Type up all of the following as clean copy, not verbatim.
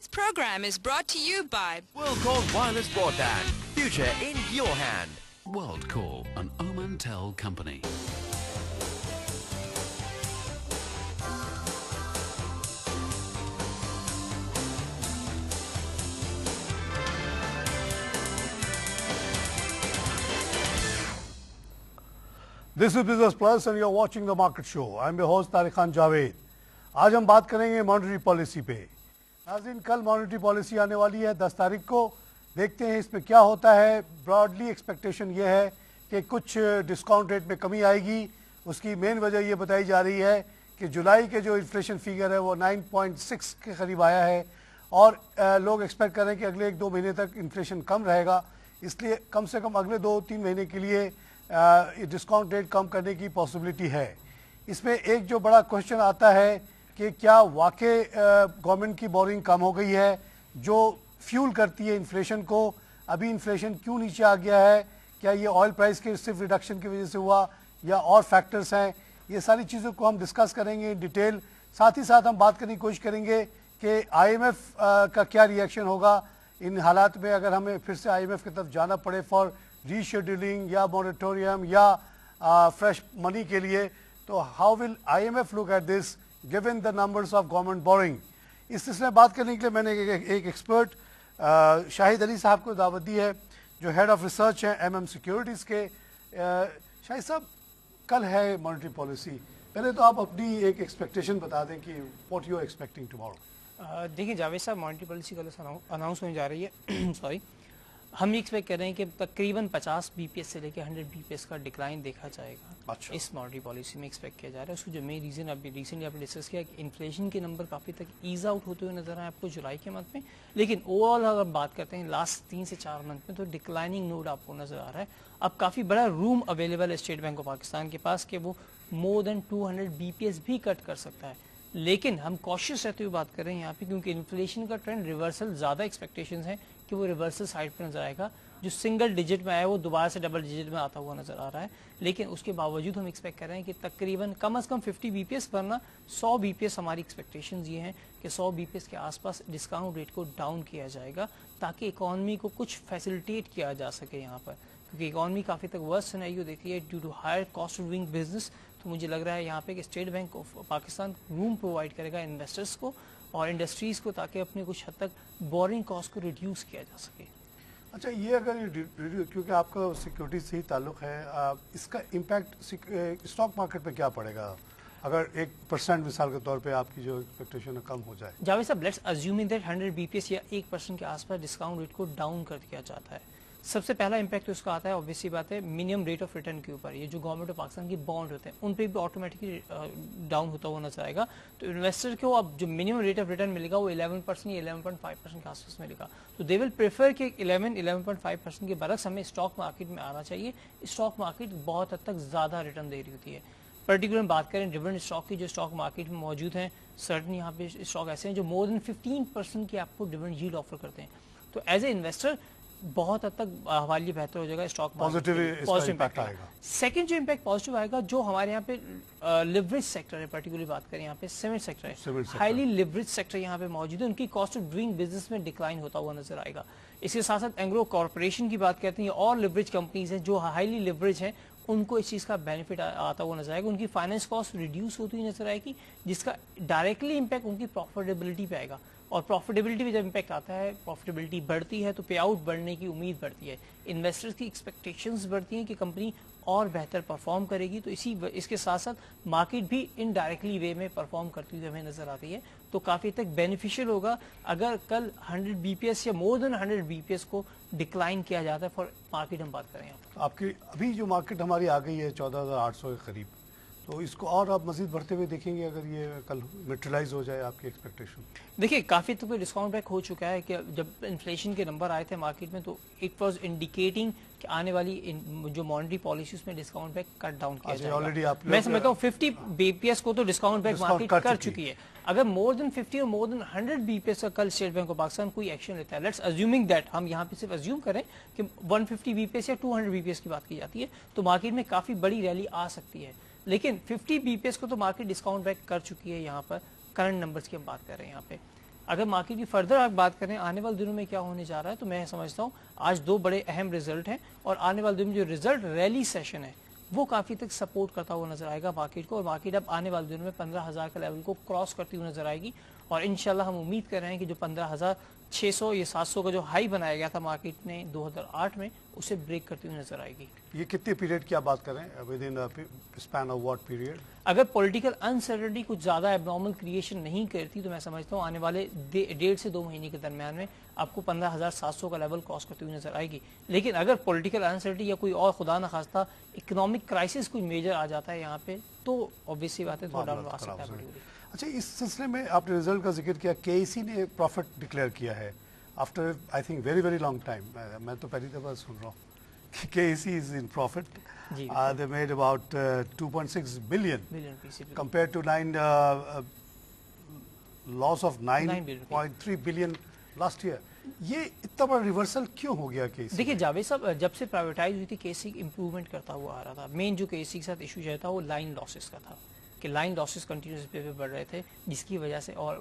program is brought to you by WorldCall Wireless Broadband. Future in your hand. WorldCall, an Omantel company. This is Business Plus and you are watching the Market Show. I am your host Tariq Khan Javed. आज हम बात करेंगे monetary policy पे। नाज़रीन, कल monetary policy आने वाली है 10 तारीख को। देखते हैं इसमें क्या होता है। ब्रॉडली एक्सपेक्टेशन ये है कि कुछ डिस्काउंट रेट में कमी आएगी। उसकी मेन वजह ये बताई जा रही है कि जुलाई के जो इन्फ्लेशन फिगर है वो 9.6 के करीब आया है और लोग एक्सपेक्ट कर रहे हैं कि अगले 1-2 महीने तक इन्फ्लेशन कम रहेगा। इसलिए कम से कम अगले 2-3 महीने के लिए डिस्काउंट रेट कम करने की पॉसिबिलिटी है। इसमें एक जो बड़ा क्वेश्चन आता है कि क्या वाकई गवर्नमेंट की बोरिंग कम हो गई है जो फ्यूल करती है इन्फ्लेशन को। अभी इन्फ्लेशन क्यों नीचे आ गया है, क्या ये ऑयल प्राइस के सिर्फ रिडक्शन की वजह से हुआ या और फैक्टर्स हैं। ये सारी चीज़ों को हम डिस्कस करेंगे इन डिटेल। साथ ही साथ हम बात करने की कोशिश करेंगे कि IMF का क्या रिएक्शन होगा इन हालात में, अगर हमें फिर से IMF की तरफ जाना पड़े फॉर रीशेड्यूलिंग या मॉरेटोरियम या फ्रेश मनी के लिए। तो how will IMF look at this given the numbers of government boring. इस सिलसिले में बात करने के लिए मैंने एक एक्सपर्ट शाहिद अली साहब को दावत दी है जो हेड ऑफ रिसर्च हैं MM सिक्योरिटीज़ के। शाहिद साहब, कल है मॉनेटरी पॉलिसी, पहले तो आप अपनी एक एक्सपेक्टेशन बता दें कि what you are expecting tomorrow. देखिए जावेद साहब, मॉनेटरी पॉलिसी कल अनाउंस होने जा रही है सॉरी, हम ये एक्सपेक्ट कर रहे हैं कि तकरीबन 50 BPS से लेकर 100 BPS का डिक्लाइन देखा जाएगा। अच्छा। इस मॉनेटरी पॉलिसी में एक्सपेक्ट किया जा रहा है। उसको जो मेन रीज़न अभी रिसेंटली आपने डिस्कस किया कि इन्फ्लेशन के नंबर काफ़ी तक ईज आउट होते हुए नजर आए आपको जुलाई के मंथ में, लेकिन ओवरऑल अगर बात करते हैं लास्ट 3 से 4 मंथ में तो डिक्लाइनिंग नोड आपको नजर आ रहा है। अब काफ़ी बड़ा रूम अवेलेबल है स्टेट बैंक ऑफ पाकिस्तान के पास कि वो मोर देन 200 BPS भी कट कर सकता है। लेकिन हम कॉशियस रहते हुए बात कर रहे हैं यहाँ पे, क्योंकि इन्फ्लेशन का ट्रेंड रिवर्सल ज़्यादा एक्सपेक्टेशंस हैं कि वो रिवर्सल साइड पर नजर आएगा। जो सिंगल डिजिट में आया वो दोबारा से डबल डिजिट में आता हुआ नजर आ रहा है। लेकिन उसके बावजूद हम एक्सपेक्ट कर रहे हैं कि तकरीबन कम से कम 50 BPS वरना 100 BPS हमारी एक्सपेक्टेशंस ये हैं कि 100 BPS के आसपास डिस्काउंट रेट को डाउन किया जाएगा ताकि इकॉनमी को कुछ फैसिलिटेट किया जा सके यहाँ पर, क्योंकि इकॉनमी काफ़ी तक वर्स्ट सिनेरियो देख रही है due to higher cost of doing business. तो मुझे लग रहा है यहाँ पे कि State Bank of Pakistan room provide करेगा इन्वेस्टर्स को और इंडस्ट्रीज़ को ताकि अपने कुछ हद तक बोरिंग कॉस्ट को रिड्यूस किया जा सके। अच्छा, ये अगर क्योंकि आपका सिक्योरिटी से ही ताल्लुक है, इसका इम्पैक्ट स्टॉक मार्केट पे क्या पड़ेगा अगर 1% मिसाल के तौर पे आपकी जो एक्सपेक्टेशन है कम हो जाए। जावेद साहब, लेट्स अज्यूमिंग दैट 100 BPS या 1% के आसपास डिस्काउंट रेट को डाउन कर दिया जाता है। सबसे पहला इंपैक्ट उसका आता है ऑब्वियसली बात है मिनिमम रेट ऑफ रिटर्न के ऊपर। ये जो गवर्नमेंट ऑफ पाकिस्तान की बॉन्ड होते हैं उन पे भी ऑटोमेटिकली डाउन होता हुआ नजर आएगा। तो इन्वेस्टर को अब जो मिनिमम रेट ऑफ रिटर्न मिलेगा वो 11% या 11.5% के आसपास मिलेगा। तो दे विल प्रेफर कि 11-11.5% के बरक्स हमें स्टॉक मार्केट में आना चाहिए। स्टॉक मार्केट बहुत हद तक ज़्यादा रिटर्न दे रही होती है। पर्टिकुलर बात करें डिविडेंड स्टॉक की जो स्टॉक मार्केट में मौजूद हैं, सर्टन यहाँ पे स्टॉक ऐसे हैं जो मोर देन 15% की आपको डिविडेंड यील्ड ऑफर करते हैं। तो एज ए इन्वेस्टर बहुत हद तक हमारे लिए बेहतर हो जाएगा स्टॉक पॉजिटिव इम्पैक्ट आएगा। सेकंड जो इम्पैक्ट पॉजिटिव आएगा जो हमारे यहाँ पे लिवरेज सेक्टर है, पर्टिकुलरली बात करें यहाँ पे सीमेंट सेक्टर है, हाईली लिवरेज सेक्टर यहाँ पे मौजूद है, उनकी कॉस्ट ऑफ डूइंग बिजनेस में डिक्लाइन होता हुआ नजर आएगा। इसके साथ साथ एंग्रो कॉर्पोरेशन की बात करते हैं और लिवरेज कंपनीज हैं जो हाईली लिवरेज हैं, उनको इस चीज़ का बेनिफिट आता हुआ नजर आएगा। उनकी फाइनेंस कॉस्ट रिड्यूस होती हुई नजर आएगी जिसका डायरेक्टली इम्पैक्ट उनकी प्रॉफिटेबिलिटी पे आएगा। और प्रॉफिटेबिलिटी में जब इम्पैक्ट आता है, प्रॉफिटेबिलिटी बढ़ती है तो पे आउट बढ़ने की उम्मीद बढ़ती है, इन्वेस्टर्स की एक्सपेक्टेशंस बढ़ती हैं कि कंपनी और बेहतर परफॉर्म करेगी। तो इसके साथ साथ मार्केट भी इनडायरेक्टली वे में परफॉर्म करती हुई हमें नजर आती है। तो काफ़ी तक बेनिफिशियल होगा अगर कल 100 BPS या मोर देन 100 BPS को डिक्लाइन किया जाता है फॉर मार्केट हम बात करें यहाँ पर। आपकी अभी जो मार्केट हमारी आ गई है 14,800 के करीब, तो इसको और आप मजीद बढ़ते हुए देखेंगे अगर ये कल मेटेरियलाइज हो जाए आपकी एक्सपेक्टेशन। देखिए काफ़ी तो डिस्काउंट बैक हो चुका है कि जब इन्फ्लेशन के नंबर आए थे मार्केट में तो इट वाज इंडिकेटिंग कि आने वाली जो मॉनेटरी पॉलिसी उसमें डिस्काउंट बैक कट डाउन किया जाएगा। मैं समझता हूँ 50 BPS को तो डिस्काउंट बैक मार्केट कर चुकी है। अगर मोर देन 50 और मोर देन 100 BPS का कल स्टेट बैंक ऑफ पाकिस्तान कोई एक्शन लेता है, लेट्स अज्यूमिंग दैट, हम यहाँ पे सिर्फ अज्यूम करें कि 150 BPS या 200 BPS की बात की जाती है तो मार्केट में काफ़ी बड़ी रैली आ सकती है। लेकिन 50 BPS को तो मार्केट डिस्काउंट बैक कर चुकी है यहाँ पर, करंट नंबर्स की हम बात कर रहे हैं यहाँ पे। اگر مارکیٹ کی فردر آپ بات کریں آنے والے دنوں میں کیا ہونے جا رہا ہے تو میں سمجھتا ہوں آج دو بڑے اہم ریزلٹ ہیں اور آنے والے دنوں میں جو ریزلٹ ریلی سیشن ہے وہ کافی تک سپورٹ کرتا ہوا نظر آئے گا مارکیٹ کو, اور مارکیٹ اب آنے والے دنوں میں 15,000 کا لیول کو کراس کرتی ہوئی نظر آئے گی, اور انشاءاللہ ہم امید کر رہے ہیں کہ جو 15,600 یا 700 کا جو ہائی بنایا گیا تھا مارکیٹ نے 2008 میں اسے بریک کرتی ہوئی نظر آئے گی. یہ کتنے پیریڈ کی آپ بات کریں with in span of what period? اگر پولیٹیکل انسرٹنٹی کچھ زیادہ اب نارمل کریشن نہیں کرتی تو میں سمجھتا ہوں آنے والے 1.5 سے 2 مہینے کے درمیان میں آپ کو 15,700 کا لیول کراس کرتی ہوئی نظر آئے گی. لیکن اگر پولیٹیکل انسرٹنٹی یا کوئی اور خدا نخواستہ اکنامک کرائسس کوئی میجر آ جاتا ہے یہاں پہ تو obviously بات ہے تھوڑا ڈاؤن آ سکتا ہے. اچھا, اس سلسلے میں آپ نے ریزلٹ کا ذکر کیا, کے ای سی نے پروفٹ ڈکلیئر کیا ہے after I think very very long time. میں تو پہلی دفعہ سن رہا ہوں کہ K E C is in profit. They made about 2.6 billion compared to loss of 9.3 billion last year. یہ اتنا بڑا ریورسل کیوں ہو گیا کیسی؟ دیکھیں جاوید صاحب, جب سے پرائیویٹائز ہوئی تھی کیسی امپروومنٹ کرتا ہوا آ رہا تھا. مین جو کیسی کے ساتھ ایشو جو تھا وہ لائن لاسز کا تھا کہ لائن لاسز کنٹینیوس پہ بڑھ رہے تھے, جس کی وجہ سے اور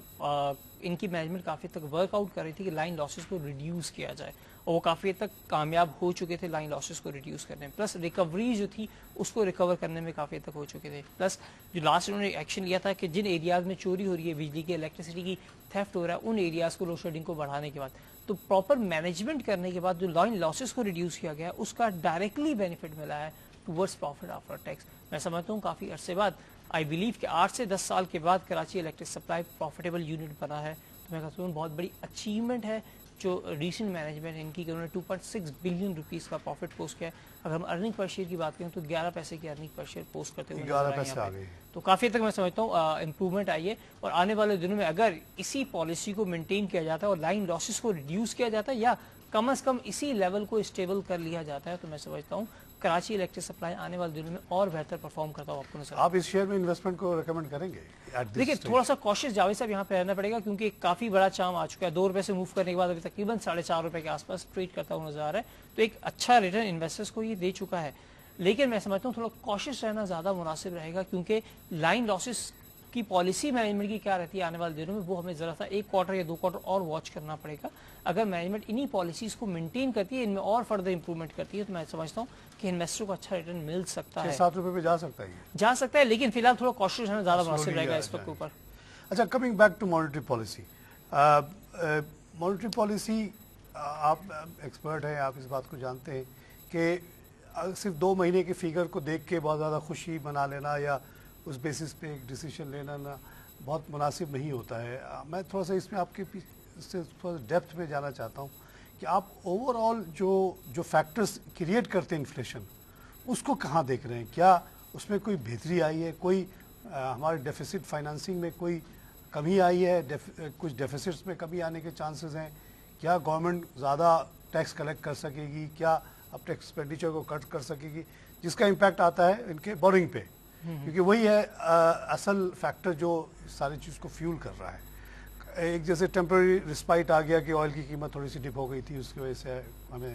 ان کی مینجمنٹ کافی تک ورک آؤٹ کر رہی تھی کہ لائن لاسز کو ریڈیوس کیا جائے, اور وہ کافی حد تک کامیاب ہو چکے تھے لائن لاسز کو ریڈیوس کرنے میں. پلس ریکوری جو تھی اس کو ریکور کرنے میں کافی حد تک ہو چکے تھے. پلس جو لاسٹ انہوں نے ایکشن لیا تھا کہ جن ایریاز میں چوری ہو رہی ہے بجلی کی, الیکٹریسٹی کی تھیفٹ ہو رہا ہے, ان ایریاز کو لوڈ شیڈنگ کو بڑھانے کے بعد تو پراپر مینجمنٹ کرنے کے بعد جو لائن لاسز کو ریڈیوس کیا گیا اس کا ڈائریکٹلی بینیفٹ ملا ہے ٹورڈز پروفٹ آفٹر ٹیکس. میں سمجھتا ہوں کافی عرصے بعد آئی بلیو کہ 8 سے 10 سال کے بعد Karachi electric supply profitable unit بنا ہے, تو میں کہتا ہوں بہت بڑی اچیومنٹ ہے جو ریسنٹ مینجمنٹ ان کی کہ انہوں نے 2.6 بلین روپیز کا پروفٹ پوسٹ کیا ہے. اگر ہم ارننگ پر شیئر کی بات کریں تو 11 پیسے کی ارننگ پر شیئر پوسٹ کرتے ہوئے 11 پیسے آ گئے, تو کافی تک میں سمجھتا ہوں امپروومنٹ آئی ہے. اور آنے والے دنوں میں اگر اسی پالیسی کو مینٹین کیا جاتا ہے اور لائن لاسز کو ریڈیوس کیا جاتا ہے یا کم از کم اسی لیول کو اسٹیبل کر لیا جاتا ہے تو میں سمجھتا ہوں کراچی الیکٹرک سپلائی آنے والے دنوں میں اور بہتر پرفارم کرتا ہوں. آپ کو نظر آپ اس شیئر میں انویسٹمنٹ کو ریکمینڈ کریں گے؟ دیکھیں تھوڑا سا کوشش جاوید صاحب یہاں پہ رہنا پڑے گا کیونکہ کافی بڑا چام آ چکا ہے. 2 روپے سے موو کرنے کے بعد ابھی تقریباً 4.5 روپے کے آس پاس ٹریڈ کرتا ہوں نظر آ رہا ہے, تو ایک اچھا ریٹرن انویسٹرز کو یہ دے چکا ہے. لیکن میں سمجھتا ہوں تھوڑا کوشش رہنا زیادہ مناسب رہے گا کیونکہ لائن لاسز کی پالیسی مینجمنٹ کی کیا رہتی ہے آنے والے دنوں میں وہ ہمیں ذرا سا 1 کوارٹر یا 2 کوارٹر اور واچ کرنا پڑے گا. اگر مینجمنٹ انہی پالیسیز کو مینٹین کرتی ہے, ان میں اور فردر امپروومنٹ کرتی ہے, تو میں سمجھتا ہوں کہ انویسٹر کو اچھا ریٹرن مل سکتا ہے. 7 روپے پہ جا سکتا ہے لیکن فی الحال تھوڑا کوشش رہنا زیادہ مناسب رہے گا اس وقت اوپر. اچھا, coming back to monetary policy. Monetary policy آپ ایکسپرٹ ہیں, آپ اس بات کو جانتے ہیں کہ صرف 2 مہینے کے فگر کو دیکھ کے بہت زیادہ خوشی منا لینا یا اس بیسس پہ ایک ڈیسیشن لینا بہت مناسب نہیں ہوتا ہے. میں تھوڑا سا اس میں آپ کے سے تھوڑا ڈیپتھ میں جانا چاہتا ہوں کہ آپ اوور آل جو فیکٹرز کریٹ کرتے ہیں انفلیشن اس کو کہاں دیکھ رہے ہیں؟ کیا اس میں کوئی بہتری آئی ہے, کوئی ہمارے ڈیفیسٹ فائنانسنگ میں کوئی کمی آئی ہے, کچھ ڈیفیسٹس میں کمی آنے کے چانسز ہیں, کیا گورنمنٹ زیادہ ٹیکس کلیکٹ کر سکے گی, کیا اب ٹیکس ایکسپینڈیچر کو کٹ کر سکے گی, جس کا امپیکٹ آتا ہے ان کے بورنگ پہ, کیونکہ وہی ہے اصل فیکٹر جو ساری چیز کو فیول کر رہا ہے. ایک جیسے ٹیمپرری رسپائٹ آ گیا کہ آئل کی قیمت تھوڑی سی ڈپ ہو گئی تھی, اس کی وجہ سے ہمیں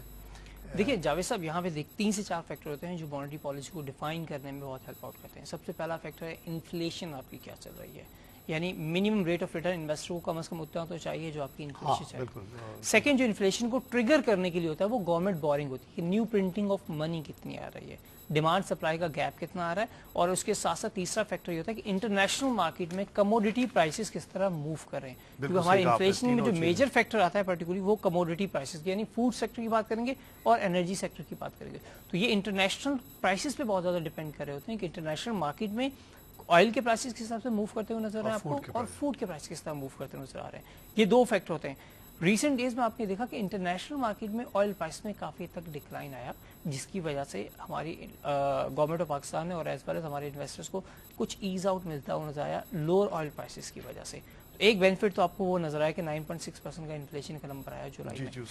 دیکھیں جاوید صاحب یہاں پہ 3 سے 4 فیکٹر ہوتے ہیں جو مانیٹری پالیسی کو ڈیفائن کرنے میں بہت ہیلپ آؤٹ کرتے ہیں. سب سے پہلا فیکٹر ہے انفلیشن آپ کی کیا چل رہی ہے, یعنی minimum rate of return investor کو کم از کم اتنا تو چاہیے جو آپ کی انفلیشن چاہیے. سیکنڈ جو انفلیشن کو ٹریگر کرنے کے لیے ہوتا ہے وہ گورنمنٹ بورنگ ہوتی ہے کہ نیو پرنٹنگ آف منی کتنی آ رہی ہے, ڈیمانڈ سپلائی کا گیپ کتنا آ رہا ہے, اور اس کے ساتھ ساتھ تیسرا فیکٹر یہ ہوتا ہے کہ انٹرنیشنل مارکیٹ میں کموڈیٹی پرائسز کس طرح موو کر رہے ہیں. کیونکہ ہمارے انفلیشن میں جو میجر فیکٹر آتا ہے پرٹیکولرلی وہ کموڈیٹی پرائسز یعنی فوڈ سیکٹر کی بات کریں گے اور انرجی سیکٹر کی بات کریں گے. تو یہ انٹرنیشنل پرائسز پہ بہت زیادہ ڈیپینڈ کر رہے ہوتے ہیں کہ انٹرنیشنل مارکیٹ میں آئل کے پرائسز کس حساب سے موو کرتے ہوئے نظر آ رہے ہیں آپ کو, اور فوڈ کے پرائس کس طرح موو کرتے ہوئے نظر آ رہے ہیں. یہ 2 فیکٹر ہوتے ہیں. ریسنٹ ڈیز میں آپ نے دیکھا کہ انٹرنیشنل مارکیٹ میں آئل پرائس میں کافی تک ڈکلائن آیا, جس کی وجہ سے ہماری گورنمنٹ آف پاکستان نے اور ایز ویل ایز ہمارے انویسٹرز کو کچھ ایز آؤٹ ملتا ہوا نظر آیا لوور آئل پرائسز کی وجہ سے. ایک بینیفٹ تو آپ کو وہ نظر آیا کہ 9.6% کا انفلیشن کا نمبر آیا جولائی میں,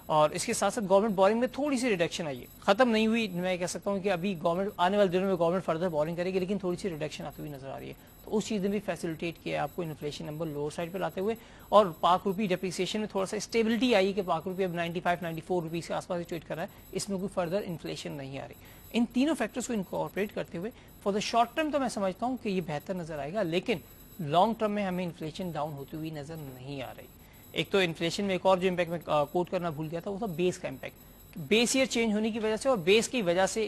اور اس کے ساتھ ساتھ گورنمنٹ بورنگ میں تھوڑی سی ریڈکشن آئی ہے, ختم نہیں ہوئی. میں کہہ سکتا ہوں کہ ابھی گورنمنٹ آنے والے دنوں میں گورنمنٹ فردر بورنگ کرے گی, لیکن تھوڑی سی ریڈکشن آتی ہوئی نظر آ رہی ہے. تو اس چیز نے بھی فیسیلیٹیٹ کیا ہے آپ کو انفلیشن نمبر لوور سائڈ پہ لاتے ہوئے, اور پاک روپی ڈیپریسیشن میں تھوڑا سا اسٹیبلٹی آئی کہ پاک روپی اب 95-94 روپیز کے آس پاس ٹریڈ کر رہا ہے, اس میں کوئی فردر انفلیشن نہیں آ رہی. ان تینوں فیکٹرز کو انکارپوریٹ کرتے ہوئے فار دا شارٹ ٹرم تو میں سمجھتا ہوں کہ یہ بہتر نظر آئے گا, لیکن लॉन्ग टर्म में हमें इन्फ्लेशन डाउन होती हुई नजर नहीं आ रही। एक तो इन्फ्लेशन में एक और जो इम्पैक्ट मैं कोट करना भूल गया था वो था बेस का इम्पैक्ट। बेस ईयर चेंज होने की वजह से और बेस की वजह से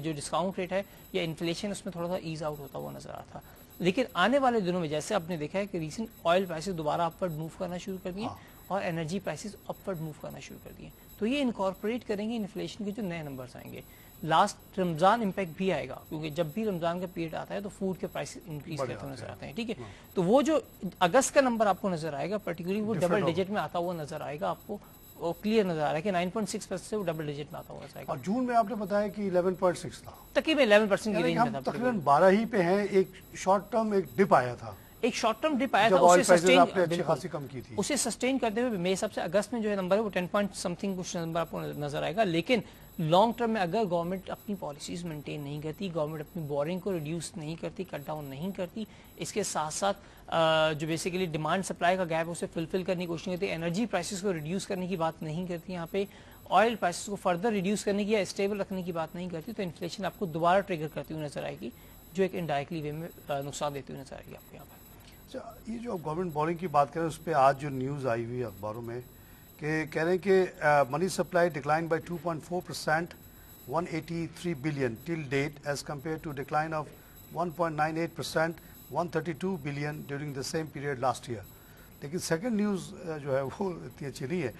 जो डिस्काउंट रेट है या इन्फ्लेशन उसमें थोड़ा सा ईज आउट होता हुआ नजर आता था। लेकिन आने वाले दिनों में जैसे आपने देखा है कि रीसेंट ऑयल प्राइसेस दोबारा अपवर्ड मूव करना शुरू कर दिए और एनर्जी प्राइसेस अपवर्ड मूव करना शुरू कर दिए, तो ये इनकॉर्पोरेट करेंगे इन्फ्लेशन के जो नए नंबर्स आएंगे। लास्ट रमजान इम्पैक्ट भी आएगा क्योंकि जब भी रमजान का पीरियड आता है तो फूड के प्राइसेस इंक्रीज करते हुए नजर आते हैं, ठीक है। तो वो जो अगस्त का नंबर आपको नजर आएगा पर्टिकुलरली वो डबल डिजिट में आता हुआ नजर आएगा, आपको क्लियर नजर आ रहा है कि 9.6% से वो डबल डिजिट में आता हुआ जाएगा। और जून में आपने बताया कि 11.6 था, तकरीबन 11% की रेंज में था। तकरीबन 12 ही पे हैं। एक शॉर्ट टर्म एक डिप आया था, एक शॉर्ट टर्म डिप आया था, उसे सस्टेन की थी। उसे सस्टेन करते हुए मेरे हिसाब से अगस्त में जो है नंबर है वो 10 पॉइंट समथिंग कुछ नंबर आपको नजर आएगा। लेकिन लॉन्ग टर्म में अगर गवर्नमेंट अपनी पॉलिसीज मेंटेन नहीं करती, गवर्नमेंट अपनी बोरिंग को रिड्यूस नहीं करती, कट डाउन नहीं करती, इसके साथ साथ जो बेसिकली डिमांड सप्लाई का गैप है उसे फुलफिल करने की कोशिश नहीं करती, एनर्जी प्राइसेस को रिड्यूस करने की बात नहीं करती, यहाँ पे ऑयल प्राइसेस को फर्दर रिड्यूस करने की या स्टेबल रखने की बात नहीं करती, तो इन्फ्लेशन आपको दोबारा ट्रिगर करती हुई नजर आएगी, जो एक इनडायरेक्टली वे में नुकसान देती हुई नजर आएगी आपको यहाँ पर। अच्छा, ये जो गवर्नमेंट बोरिंग की बात करें उस पर आज जो न्यूज़ आई हुई अखबारों में कि कह रहे हैं कि money supply decline by 2.4%, 183 billion till date as compare to decline of 1.98%, 132 billion during the same period last year. लेकिन सेकंड न्यूज़ जो है वो इतनी अच्छी नहीं है।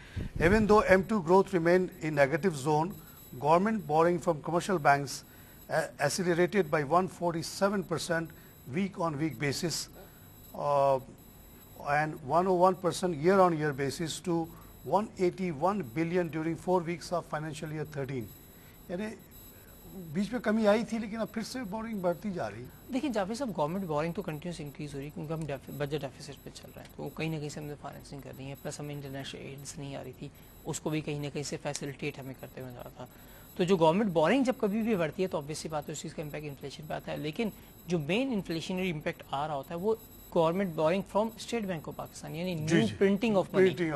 Even though M2 growth remain in negative zone, government boring from commercial banks accelerated by 147% week on week basis and 101% year on year basis to 181 billion during 4 weeks of financial year 13। यानी बीच में कमी आई थी लेकिन अब फिर से boring बढ़ती जा रही। देखिए जावेद साहब, गवर्नमेंट बोरिंग तो कंटिन्यूस इंक्रीज हो रही है क्योंकि हम बजट डेफिसिट पे चल रहे हैं, तो कहीं ना कहीं से हमें फाइनेंसिंग कर रही है, प्लस हमें इंटरनेशनल एड्स नहीं आ रही थी, उसको भी कहीं ना कहीं से फैसिलिटेट हमें करते हुए नजर था। तो जो गवर्नमेंट बोरिंग जब कभी भी बढ़ती है तो ऑब्वियसली बात है उस चीज़ का इम्पैक्ट इन्फ्लेशन पे आता है, लेकिन जो मेन इन्फ्लेशनरी इम्पैक्ट आ रहा होता है वो government boring from state Bank of Pakistan यानी न्यू प्रिंटिंग ऑफ मनी।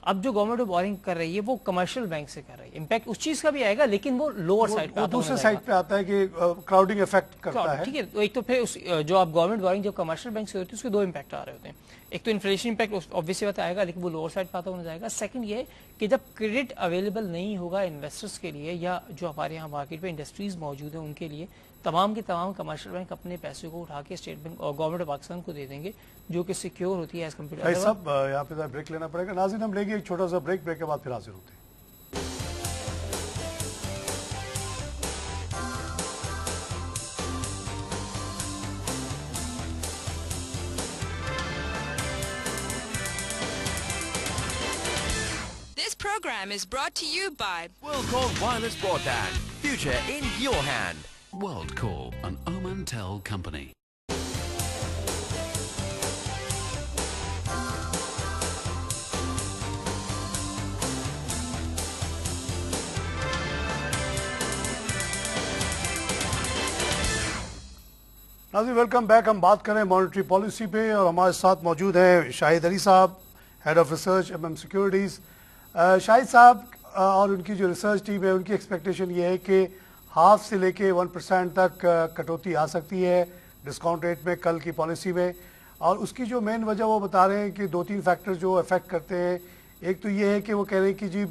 अब जो गवर्नमेंट बोरिंग कर रही है वो कमर्शियल बैंक से कर रही है, इम्पैक्ट उस चीज का भी आएगा लेकिन वो लोअर साइड पे दूसरे साइड पे आता है कि क्राउडिंग इफेक्ट करता है, ठीक है। तो एक तो फिर जो आप गवर्नमेंट बोरिंग जब कमर्शियल बैंक से होती है उसके दो इम्पैक्ट आ रहे होते हैं, एक तो इन्फ्लेशन इम्पैक्ट ऑब्वियसली बात आएगा लेकिन वो लोअर साइड पे आता हुआ जाएगा। सेकंड ये है कि जब क्रेडिट अवेलेबल नहीं होगा इन्वेस्टर्स के लिए या जो हमारे यहाँ मार्केट पे इंडस्ट्रीज मौजूद है उनके लिए, तमाम के तमाम कमर्शियल बैंक अपने पैसे को उठा के स्टेट बैंक और गवर्नमेंट ऑफ पाकिस्तान को दे देंगे जो कि सिक्योर होती है एज कम्पेयर टू। सब यहाँ पे ब्रेक लेना पड़ेगा। नाज़रीन, हम लेंगे एक छोटा सा ब्रेक के बाद फिर हाजिर होते हैं। This program is brought to you by WorldCall Wireless Broadband. Future in your hand. WorldCall, an Omantel company. नाज़रीन, वेलकम बैक। हम बात करें मॉनेटरी पॉलिसी पे और हमारे साथ मौजूद हैं शाहिद अली साहब, head of research MM securities. Shahid साहब और उनकी जो रिसर्च टीम है उनकी एक्सपेक्टेशन ये है कि हाफ से लेके 1% तक कटौती आ सकती है डिस्काउंट रेट में कल की पॉलिसी में, और उसकी जो मेन वजह वो बता रहे हैं कि 2-3 फैक्टर जो अफेक्ट करते हैं। एक तो ये है कि वो कह रहे हैं कि जी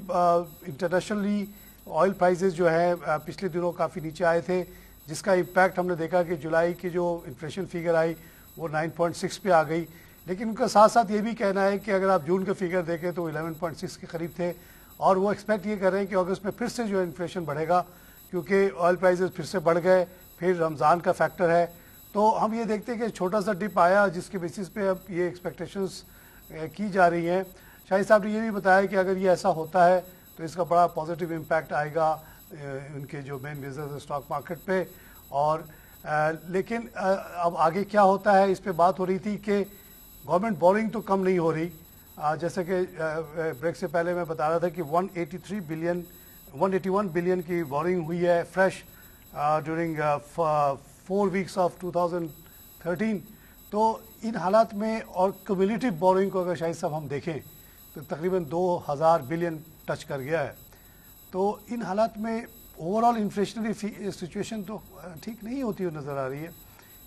इंटरनेशनली ऑयल प्राइसेस जो है पिछले दिनों काफ़ी नीचे आए थे, जिसका इम्पैक्ट हमने देखा कि जुलाई की जो इन्फ्लेशन फिगर आई वो 9.6 पे आ गई। लेकिन उनका साथ साथ ये भी कहना है कि अगर आप जून के फिगर देखें तो 11.6 के करीब थे, और वो एक्सपेक्ट ये कर रहे हैं कि अगस्त में फिर से जो है इन्फ्लेशन बढ़ेगा क्योंकि ऑयल प्राइसेस फिर से बढ़ गए, फिर रमज़ान का फैक्टर है। तो हम ये देखते हैं कि छोटा सा डिप आया जिसके बेसिस पे अब ये एक्सपेक्टेशंस की जा रही हैं। शाहिद साहब ने ये भी बताया कि अगर ये ऐसा होता है तो इसका बड़ा पॉजिटिव इम्पैक्ट आएगा उनके जो मेन बिजनेस स्टॉक मार्केट पे। और लेकिन अब आगे क्या होता है इस पे बात हो रही थी कि गवर्नमेंट बोरिंग तो कम नहीं हो रही, जैसे कि ब्रेक से पहले मैं बता रहा था कि 181 बिलियन की बोरिंग हुई है फ्रेश ड्यूरिंग 4 वीक्स ऑफ 2013। तो इन हालात में और क्यूमुलेटिव बोरिंग को अगर शायद साहब हम देखें तो तकरीबन 2000 बिलियन टच कर गया है। तो इन हालात में ओवरऑल इन्फ्लेशनरी सिचुएशन तो ठीक नहीं होती हुई नज़र आ रही है।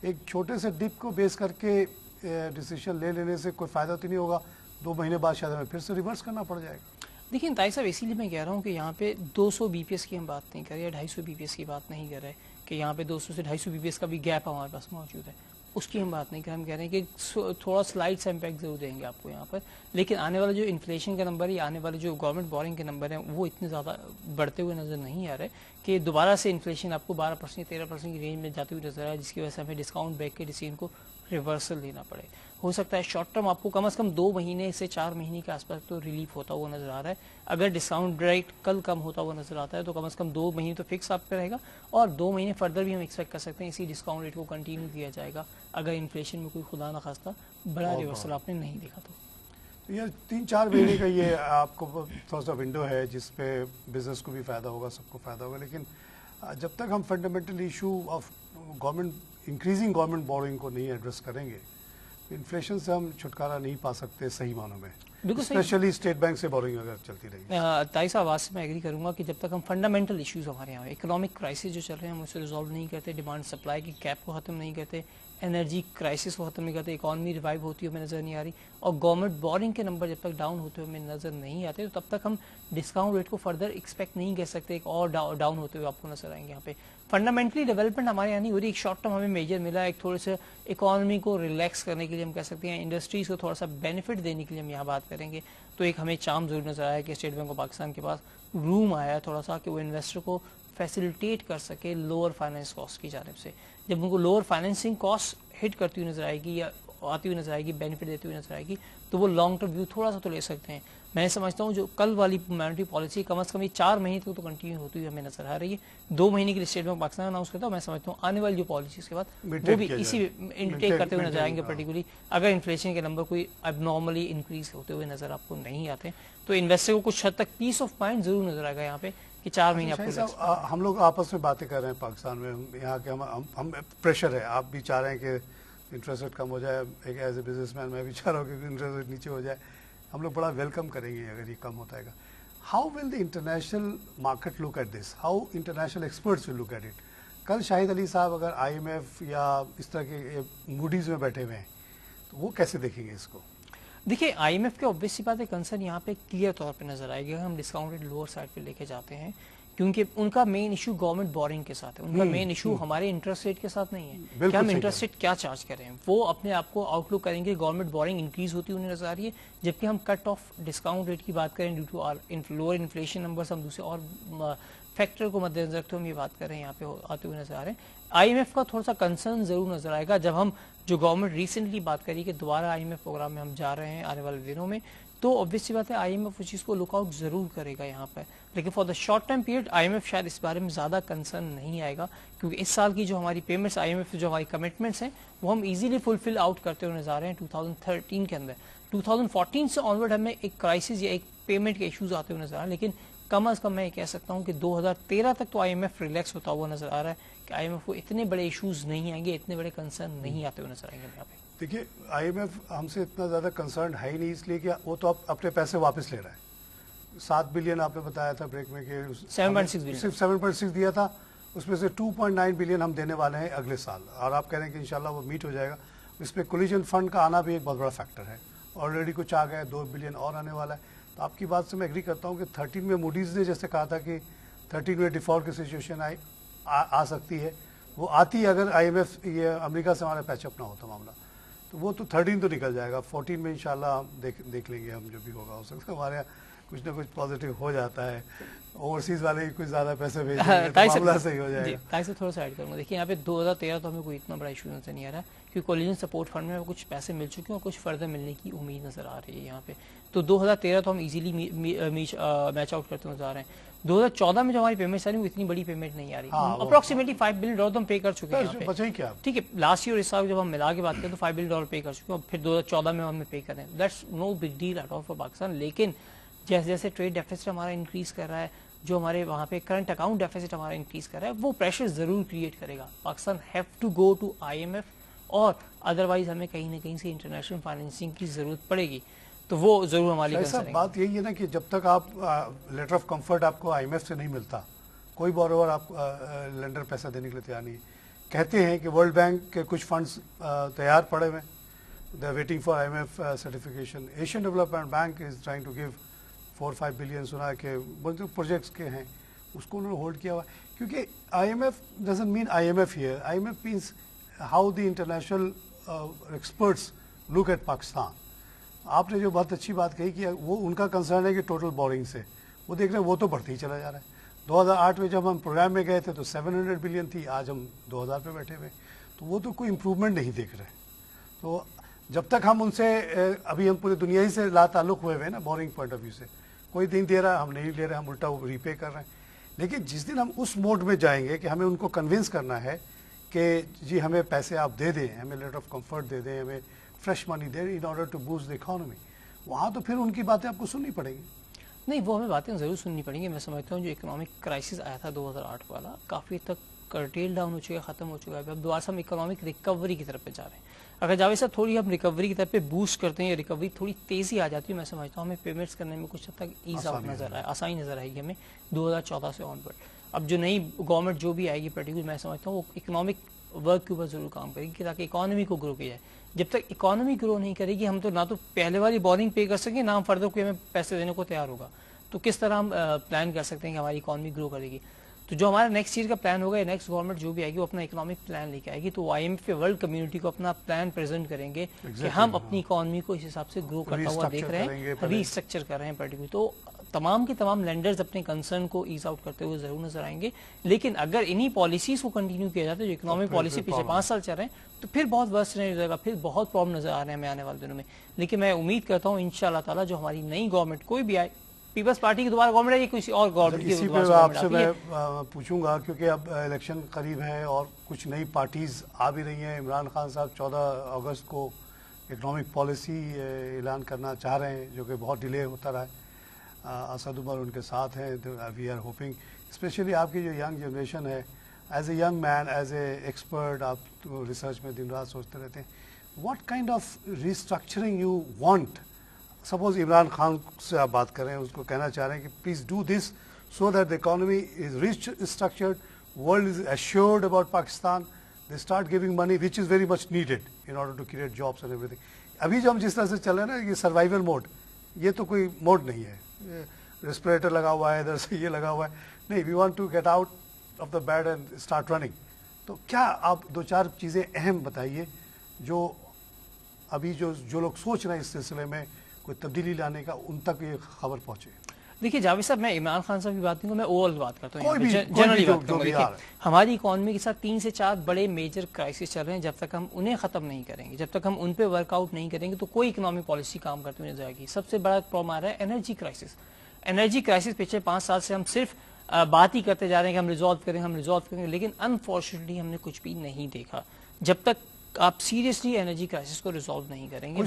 एक छोटे से डिप को बेस करके डिसीजन ले लेने से कोई फ़ायदा तो नहीं होगा, 2 महीने बाद शायद हमें फिर से रिवर्स करना पड़ जाएगा। देखिए ताई साहब, इसीलिए मैं कह रहा हूँ कि यहाँ पे 200 बीपीएस की हम बात नहीं कर रहे या 250 बीपीएस की बात नहीं कर रहे कि यहाँ पे 200 से 250 बीपीएस का भी गैप हमारे पास मौजूद है, उसकी हम बात नहीं कर रहे। हम कह रहे हैं कि थोड़ा स्लाइड सा इम्पैक्ट जरूर देंगे आपको यहाँ पर, लेकिन आने वाला जो इन्फ्लेशन का नंबर है, आने वाले जो गवर्नमेंट बोरिंग के नंबर हैं, वो इतने ज़्यादा बढ़ते हुए नज़र नहीं आ रहे कि दोबारा से इन्फ्लेशन आपको 12% 13% की रेंज में जाती हुई नजर आए, जिसकी वजह से हमें डिस्काउंट बैक के डिसीजन को रिवर्सल लेना पड़े। हो सकता है शॉर्ट टर्म आपको कम से कम 2 महीने से 4 महीने के आसपास तो रिलीफ होता हुआ नजर आ रहा है। अगर डिस्काउंट रेट कल कम होता हुआ नजर आता है तो कम से कम 2 महीने तो फिक्स आपका रहेगा, और 2 महीने फर्दर भी हम एक्सपेक्ट कर सकते हैं इसी डिस्काउंट रेट को कंटिन्यू किया जाएगा अगर इन्फ्लेशन में कोई खुदा न खास्ता बड़ा रिवर्सल आपने नहीं देखा तो। ये 3-4 महीने का ये आपको थोड़ा सा विंडो है जिसपे बिजनेस को भी फ़ायदा होगा, सबको फ़ायदा होगा, लेकिन जब तक हम fundamental issue of government increasing government boring को नहीं एड्रेस करेंगे, इन्फ्लेशन से हम छुटकारा नहीं पा सकते सही मानों में, स्पेशली स्टेट बैंक से बोरिंग अगर चलती रही। ताई साहब, आवाज़ से मैं एग्री करूंगा कि जब तक हम फंडामेंटल इश्यूज हमारे यहाँ इकोनॉमिक क्राइसिस जो चल रहे हैं हम उसे रिजॉल्व नहीं करते, डिमांड सप्लाई की गैप को ख़त्म नहीं करते, एनर्जी क्राइसिस को ख़त्म नहीं करते, इकॉनमी रिवाइव होती हुई हमें नज़र नहीं आ रही, और गवर्नमेंट बोरिंग के नंबर जब तक डाउन होते हुए हमें नज़र नहीं आते, तो तब तक हम डिस्काउंट रेट को फर्दर एक्सपेक्ट नहीं कर सकते एक और डाउन होते हुए आपको नजर आएंगे। यहाँ पे फंडामेंटली डेवलपमेंट हमारे यहाँ नहीं हो रही। एक शॉर्ट टर्म हमें मेजर मिला, एक थोड़े से इकोनॉमी को रिलैक्स करने के लिए हम कह सकते हैं, इंडस्ट्रीज को थोड़ा सा बेनिफिट देने के लिए हम यहाँ बात करेंगे, तो एक हमें चार्म जरूर नजर आया कि स्टेट बैंक ऑफ पाकिस्तान के पास रूम आया थोड़ा सा कि वो इन्वेस्टर को फैसिलिटेट कर सके लोअर फाइनेंस कॉस्ट की जानिब से। जब उनको लोअर फाइनेंसिंग कॉस्ट हिट करती हुई नजर आएगी या आती हुई नजर आएगी, बेनिफिट देती हुई नजर आएगी, तो वो लॉन्ग टर्म व्यू थोड़ा सा तो ले सकते हैं। मैं समझता हूँ जो कल वाली मॉनेटरी पॉलिसी कम से कम 4 महीने तक तो कंटिन्यू होती हुई हमें नजर आ रही है। 2 महीने के लिए स्टेट बैंक पाकिस्तान अनाउंस करता है, मैं समझता हूँ आने वाली जो पॉलिसी के बाद वो भी इसी इंटेक करते हुए नजर आएंगे। पर्टिकुलरली अगर इन्फ्लेशन के नंबर कोई अबनॉर्मली इंक्रीज होते हुए नजर आपको नहीं आते, तो इन्वेस्टर को कुछ हद तक पीस ऑफ माइंड जरूर नजर आएगा यहाँ पे कि 4 महीने आपको। हम लोग आपस में बातें कर रहे हैं पाकिस्तान में, यहाँ के हम प्रेशर है, आप भी चाह रहे हैं कि इंटरेस्ट रेट कम हो जाए, एक एज ए बिजनेसमैन मैं भी चाह रहा हूँ कि इंटरेस्ट रेट नीचे हो जाए, हम लोग बड़ा वेलकम करेंगे अगर ये कम होता है। How will the international market look at this, how international experts will look at it. कल शाहिद अली साहब अगर IMF या इस तरह के मूडीज में बैठे हुए हैं तो वो कैसे देखेंगे इसको? देखिए IMF के ऑब्वियस सी बात है, कंसर्न यहाँ पे क्लियर तौर पे नजर आएगी अगर हम डिस्काउंट रेट लोअर साइड पे लेके जाते हैं, क्योंकि उनका मेन इशू गवर्नमेंट बोरिंग के साथ है, उनका मेन इशू हमारे इंटरेस्ट रेट के साथ नहीं है कि हम इंटरेस्ट रेट क्या चार्ज करें। वो अपने आप को आउटलुक करेंगे गवर्नमेंट बोरिंग इंक्रीज होती हुई नजर आ रही है, जबकि हम कट ऑफ डिस्काउंट रेट की बात करें due to our lower inflation numbers, हम दूसरे और फैक्टर को मद्देनजर रखते हम ये बात कर रहे हैं यहाँ पे आते हुए नजर आ रहे हैं। IMF का थोड़ा सा कंसर्न जरूर नजर आएगा जब हम जो गवर्नमेंट रिसेंटली बात करी कि दोबारा IMF प्रोग्राम में हम जा रहे हैं आने वाले दिनों में, तो ऑब्वियस सी बात है IMF उस चीज़ को लुकआउट जरूर करेगा यहाँ पर। लेकिन for the short time period IMF शायद इस बारे में ज़्यादा कंसर्न नहीं आएगा, क्योंकि इस साल की जो हमारी पेमेंट्स IMF जो हमारी कमिटमेंट्स हैं वो हम इजीली फुलफिल आउट करते हुए नजर आ रहे हैं 2013 के अंदर। 2014 से ऑनवर्ड हमें एक क्राइसिस या एक पेमेंट के इशूज आते हुए नजर आ रहे हैं, लेकिन कम अज कम मैं कह सकता हूँ कि 2013 तक तो IMF रिलैक्स होता हुआ नजर आ रहा है कि IMF को इतने बड़े इश्यूज नहीं आएंगे, इतने बड़े कंसर्न नहीं आते हुए नजर आएंगे यहाँ पे। देखिए IMF हमसे इतना ज़्यादा कंसर्न है ही नहीं, इसलिए कि वो तो अपने पैसे वापस ले रहा है। 7 बिलियन आपने बताया था ब्रेक में कि 7.6 बिलियन सिर्फ 7.6 दिया था, उसमें से 2.9 बिलियन हम देने वाले हैं अगले साल, और आप कह रहे हैं कि इंशाल्लाह वो मीट हो जाएगा। इसमें कोलिजन फंड का आना भी एक बहुत बड़ा फैक्टर है, ऑलरेडी कुछ आ गया, 2 बिलियन और आने वाला है। तो आपकी बात से मैं एग्री करता हूँ कि 13 में मूडीज़ ने जैसे कहा था कि 13 में डिफॉल्ट की सिचुएशन आ सकती है, वो आती अगर IMF ये अमेरिका से हमारा पैचअप ना होता मामला, तो वो तो 13 तो निकल जाएगा। 14 में इंशाल्लाह हम देख लेंगे, हम जो भी होगा हो सकता है हमारे यहाँ कुछ ना कुछ पॉजिटिव हो जाता है, ओवरसीज वाले कुछ ज़्यादा पैसे भेज देंगे तो मामला सही हो जाएगा। ताई से थोड़ा सा ऐड करूँगा, देखिए यहाँ पे 2013 तो हमें कोई इतना बड़ा इशू नजर नहीं आ रहा है, क्योंकि कोलिजन सपोर्ट फंड में कुछ पैसे मिल चुके हैं और कुछ फर्दर मिलने की उम्मीद नजर आ रही है यहाँ पे। तो 2013 तो हम इजीली मैच आउट करते नजर आ रहे हैं। 2014 में जो हमारी पेमेंट्स आ रही है वो इतनी बड़ी पेमेंट नहीं आ रही, अप्रोक्सीमेटली $5 बिलियन तो हम पे कर चुके हैं। ठीक है, लास्ट ईयर इस साल जब हम मिला के बात करें तो $5 बिलियन पे कर चुके हैं, और फिर 2014 में हमें पे कर रहे हैं। That's no big deal at all for Pakistan. लेकिन जैसे जैसे ट्रेड डेफिसिट हमारा इंक्रीज कर रहा है, जो हमारे वहाँ पे करंट अकाउंट डेफिसिट हमारा इंक्रीज कर रहा है, वो प्रेशर जरूर क्रिएट करेगा। Pakistan have to go to IMF, और अदरवाइज हमें कहीं ना कहीं से इंटरनेशनल फाइनेंसिंग की जरूरत पड़ेगी, तो वो जरूर हमारी बात यही है ना कि जब तक आप लेटर ऑफ कंफर्ट आपको IMF से नहीं मिलता, कोई बोरोवर आप लेंडर पैसा देने के लिए तैयार नहीं। कहते हैं कि वर्ल्ड बैंक के कुछ फंड्स तैयार पड़े हुए, They are waiting for IMF certification. Asian Development Bank is trying to give 4-5 billion, सुना है कि बहुत प्रोजेक्ट्स के हैं, उसको उन्होंने होल्ड किया हुआ, क्योंकि IMF doesn't mean IMF here. IMF means how the international experts look at Pakistan. आपने जो बहुत अच्छी बात कही कि वो उनका कंसर्न है कि टोटल बोरिंग से वो देख रहे हैं वो तो बढ़ते ही चला जा रहा है. 2008 में जब हम प्रोग्राम में गए थे तो 700 बिलियन थी, आज हम 2000 पे बैठे हुए, तो वो तो कोई इम्प्रूवमेंट नहीं देख रहे. तो जब तक हम उनसे अभी हम पूरी दुनिया ही से ला ताल्लुक हुए हुए ना बोरिंग पॉइंट ऑफ व्यू से, कोई नहीं दे रहा, हम नहीं ले रहे, हम उल्टा रीपे कर रहे हैं. लेकिन जिस दिन हम उस मोड में जाएंगे कि हमें उनको कन्विंस करना है कि जी हमें पैसे आप दे दें, हमें लेटर ऑफ कंफर्ट दे दें, हमें फ्रेश मनी दे in order to boost the economy, वहाँ तो फिर उनकी बातें आपको सुननी पड़ेंगी. नहीं, वो हमें बातें ज़रूर सुननी पड़ेंगी. मैं समझता हूँ जो इकोनॉमिक क्राइसिस आया था 2008 वाला काफ़ी तक कर्टेल डाउन हो चुका है, ख़त्म हो चुका है. अब दोबारा से हम इकोनॉमिक रिकवरी की तरफ पे जा रहे हैं. अगर जावेद साहब थोड़ी हम रिकवरी की तरफ पे बूस्ट करते हैं या रिकवरी थोड़ी तेज़ी आ जाती है, मैं समझता हूँ हमें पेमेंट्स करने में कुछ हद तक ईज आउट नज़र आए, आसानी नज़र आएगी हमें 2014 से ऑनवर्ड. अब जो नई गवर्नमेंट जो भी आएगी पर्टिकुलर, मैं समझता हूँ वो इकोनॉमिक वर्क के ऊपर ज़रूर काम करेगी ताकि इकोनॉमी को ग्रो किया जाए. जब तक इकोनॉमी ग्रो नहीं करेगी हम तो ना तो पहले वाली बोरिंग पे कर सकेंगे, ना हम फर्दर कोई हमें पैसे देने को तैयार होगा. तो किस तरह हम प्लान कर सकते हैं कि हमारी इकोनॉमी ग्रो करेगी. तो जो हमारा नेक्स्ट ईयर का प्लान होगा, नेक्स्ट गवर्नमेंट जो भी आएगी वो अपना इकोनॉमिक प्लान लेके आएगी, तो IMF वर्ल्ड कम्युनिटी को अपना प्लान प्रेजेंट करेंगे कि हम अपनी इकोनॉमी को इस हिसाब से ग्रो करता हुआ देख रहे हैं, रीस्ट्रक्चर कर रहे हैं पर्टिकुलर. तो तमाम के तमाम लेंडर्स अपने कंसर्न को ईज आउट करते हुए जरूर नजर आएंगे. लेकिन अगर इन्हीं पॉलिसीज को कंटिन्यू किया जाता है जो इकोनॉमिक पॉलिसी पिछले 5 साल चल रहे हैं, तो फिर बहुत वर्स्ट नहीं रहेगा, फिर बहुत प्रॉब्लम नजर आ रहे हैं हमें आने वाले दिनों में. लेकिन मैं उम्मीद करता हूँ इंशाअल्लाह ताला जो हमारी नई गवर्नमेंट कोई भी आए, पीपल्स पार्टी की दोबारा गवर्नमेंट है या किसी और गवर्नमेंट की, इसी पे आपसे मैं पूछूंगा क्योंकि अब इलेक्शन करीब है और कुछ नई पार्टीज आ भी रही हैं. इमरान खान साहब 14 अगस्त को इकोनॉमिक पॉलिसी ऐलान करना चाह रहे हैं जो कि बहुत डिले होता रहा है. असद उमर उनके साथ हैं. वी आर होपिंग स्पेशली आपकी जो यंग जनरेशन है, as a young man, as a expert, आप तो रिसर्च में दिन रात सोचते रहते हैं, what kind of restructuring you want. Suppose Imran Khan से आप बात कर रहे हैं, उसको कहना चाह रहे हैं कि please do this so that the economy is restructured, world is assured about Pakistan, they start giving money which is very much needed in order to create jobs and everything. अभी जो हम जिस तरह से चल रहे हैं ना, ये सर्वाइवल मोड, ये तो कोई मोड नहीं है. रेस्पिरेटर लगा हुआ है, इधर से ये लगा हुआ है, नहीं, we want to get out of the bed and start running. तो क्या आप 2-4 चीज़ें अहम बताइए जो अभी जो लोग सोच रहे हैं इस सिलसिले में कोई तब्दीली लाने का, उन तक ये खबर पहुंचे. देखिए जावेद साहब, मैं इमरान खान साहब की बात नहीं करूँ, मैं ओवरऑल बात करता हूँ, जनरली बात करूँगा. हमारी इकोनॉमी के साथ 3 से 4 बड़े मेजर क्राइसिस चल रहे हैं. जब तक हम उन्हें खत्म नहीं करेंगे, जब तक हम उन पे वर्कआउट नहीं करेंगे, तो कोई इकोनॉमिक पॉलिसी काम करते हुए नजर आएगी. सबसे बड़ा प्रॉब्लम आ रहा है एनर्जी क्राइसिस. एनर्जी क्राइसिस पिछले 5 साल से हम सिर्फ बात ही करते जा रहे हैं कि हम रिजॉल्व करेंगे, लेकिन अनफॉर्चुनेटली हमने कुछ भी नहीं देखा. जब तक आप सीरियसली एनर्जी क्राइसिस को रिजॉल्व नहीं करेंगे,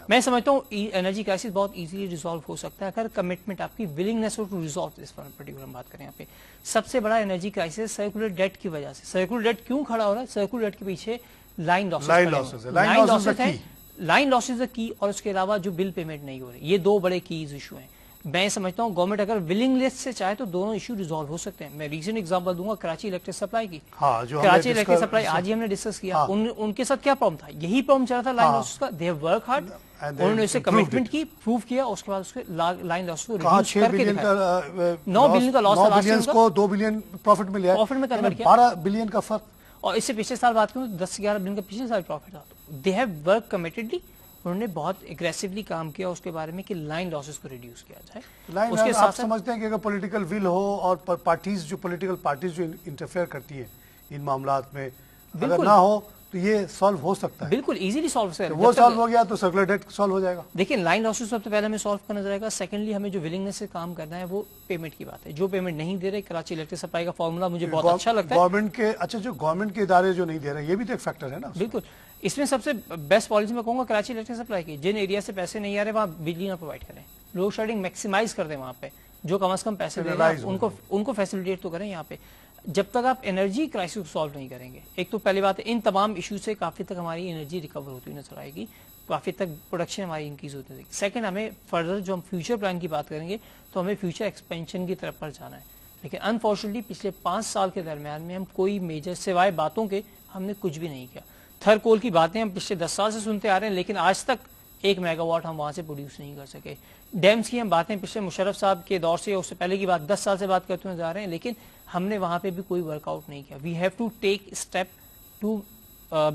मैं समझता हूँ एनर्जी क्राइसिस बहुत इजीली रिजॉल्व हो सकता है अगर कमिटमेंट, आपकी विलिंगनेस हो टू रिजॉल्व दिस पर्टिकुलर बात करें. यहाँ पे सबसे बड़ा एनर्जी क्राइसिस सर्कुलर डेट की वजह से. सर्कुलर डेट क्यों खड़ा हो रहा है? सर्कुलर डेट के पीछे लाइन लॉसेस है, लाइन लॉसेस की, और उसके अलावा जो बिल पेमेंट नहीं हो रही, ये 2 बड़े कीज इशू हैं. मैं समझता हूँ गवर्नमेंट अगर विलिंगनेस से चाहे तो दोनों इशू रिजॉल्व हो सकते हैं. मैं रीसेंट एग्जांपल दूंगा कराची इलेक्ट्रिक सप्लाई की. कराची इलेक्ट्रिक सप्लाई आज ही हमने डिस्कस किया. उनके साथ क्या प्रॉब्लम था? यही प्रॉब्लम चल रहा था लाइन लॉसेस का. दे हैव वर्क हार्ड, उन्होंने उससे कमिटमेंट की, प्रूव किया, उसके बाद उसके लाइन लॉसेस को रिड्यूस करके 9 बिलियन का लॉस था लास्ट ईयर को, 2 बिलियन प्रॉफिट में लिया, प्रॉफिट में कन्वर्ट किया, 12 बिलियन का फर्क. और इससे पिछले साल बात करूँ 10-11 बिलियन का पिछले साल प्रॉफिट था. दे हैव वर्क कमिटेडली, उन्होंने बहुत एग्रेसिवली काम किया उसके बारे में कि लाइन लॉसेस को रिड्यूस किया जाए. उसके साथ समझते हैं कि अगर पॉलिटिकल विल हो और पॉलिटिकल पार्टीज जो इंटरफेयर करती है इन मामलात में, अगर ना हो तो ये सॉल्व हो सकता है. बिल्कुल इजीली सॉल्व हो सकता है. वो सॉल्व हो गया तो सर्कुलर डेट सॉल्व हो जाएगा. देखिए लाइन लॉसेस सबसे पहले हमें सॉल्व करना जाएगा. सेकंडली हमें जो विलिंगनेस से काम करना है वो पेमेंट की बात है. जो पेमेंट नहीं दे रहे, कराची इलेक्ट्रिक सप्लाई का फॉर्मूला मुझे बहुत अच्छा लगता है. गवर्नमेंट के जो गवर्नमेंट के इदारे जो नहीं दे रहे, ये भी तो एक फैक्टर है ना. बिल्कुल, इसमें सबसे बेस्ट पॉलिसी मैं कहूँगा कराची इलेक्ट्रिक सप्लाई की. जिन एरिया से पैसे नहीं आ रहे वहाँ बिजली ना प्रोवाइड करें, लोड शेडिंग मैक्सिमाइज कर दें वहाँ पे, जो कम से कम पैसे दे रहे हैं उनको फैसिलिटेट तो करें यहाँ पे. जब तक आप एनर्जी क्राइसिस को सॉल्व नहीं करेंगे, एक तो पहली बात है इन तमाम इशू से काफी तक हमारी एनर्जी रिकवर होती हुई नजर आएगी, काफी तक प्रोडक्शन हमारी इंक्रीज होती रहेगी. सेकंड, हमें फर्दर जो हम फ्यूचर प्लान की बात करेंगे तो हमें फ्यूचर एक्सपेंशन की तरफ पर जाना है. लेकिन अनफॉर्चुनेटली पिछले 5 साल के दरमियान में हम कोई मेजर सिवाय बातों के हमने कुछ भी नहीं किया. تھر کول کی باتیں ہم پچھلے 10 سال سے سنتے آ رہے ہیں لیکن آج تک 1 میگا واٹ ہم وہاں سے پروڈیوس نہیں کر سکے. ڈیمز کی ہم باتیں پچھلے مشرف صاحب کے دور سے اس سے پہلے کی بات 10 سال سے بات کرتے ہوئے جا رہے ہیں لیکن ہم نے وہاں پہ بھی کوئی ورک آؤٹ نہیں کیا. We have to take step to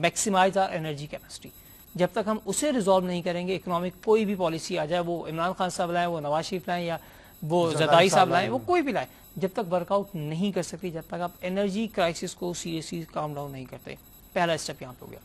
maximize our energy capacity. جب تک ہم اسے ریزالو نہیں کریں گے اکنامک کوئی بھی پالیسی آ جائے وہ عمران خان صاحب لائیں وہ نواز شریف لائیں یا وہ زرداری صاحب لائیں وہ کوئی بھی لائیں جب تک ورک آؤٹ نہیں کر سکتی جب تک آپ انرجی کرائسس کو سیریسلی کام ڈاؤن نہیں کرتے. پہلا اسٹیپ یہاں پہ ہو گیا.